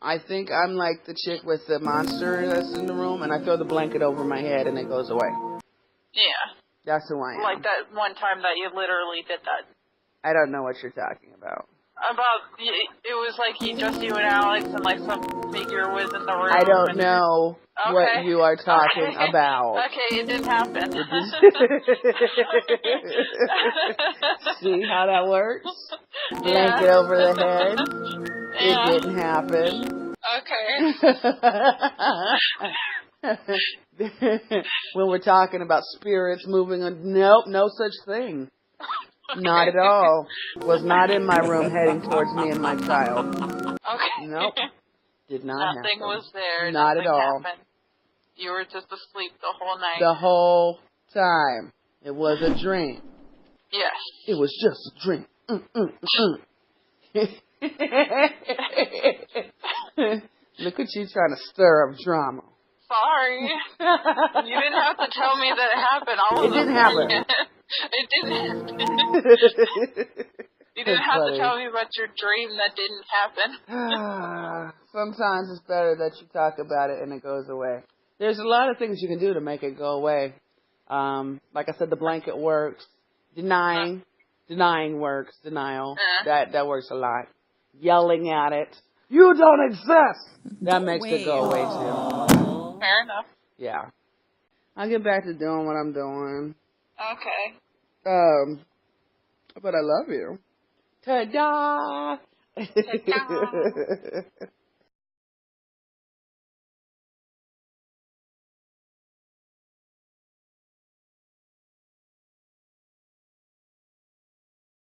I think I'm like the chick with the monster that's in the room, and I throw the blanket over my head, and it goes away. Yeah. That's who I am. Like that one time that you literally did that. I don't know what you're talking about. It was like just you and Alex, and like some figure was in the room. I don't know what you are talking about. Okay, it didn't happen. See how that works? Blanket over the head. Yeah. It didn't happen. Okay. When we're talking about spirits moving on, nope, no such thing. Not at all. Was not in my room heading towards me and my child. Okay. Nope. Did not happen. Nothing was there. Not Nothing at all. Happened. You were just asleep the whole night. The whole time. It was a dream. Yes. It was just a dream. Look at you trying to stir up drama. Sorry. You didn't have to tell me that it happened. It didn't happen. It didn't happen. You didn't have to tell me about your dream that didn't happen. Sometimes it's better that you talk about it and it goes away. There's a lot of things you can do to make it go away. Like I said, the blanket works. Denying works. Denial. That works a lot. Yelling at it. You don't exist! That makes it go away too. Fair enough. Yeah. I'll get back to doing what I'm doing. Okay. But I love you. Ta-da! Ta-da!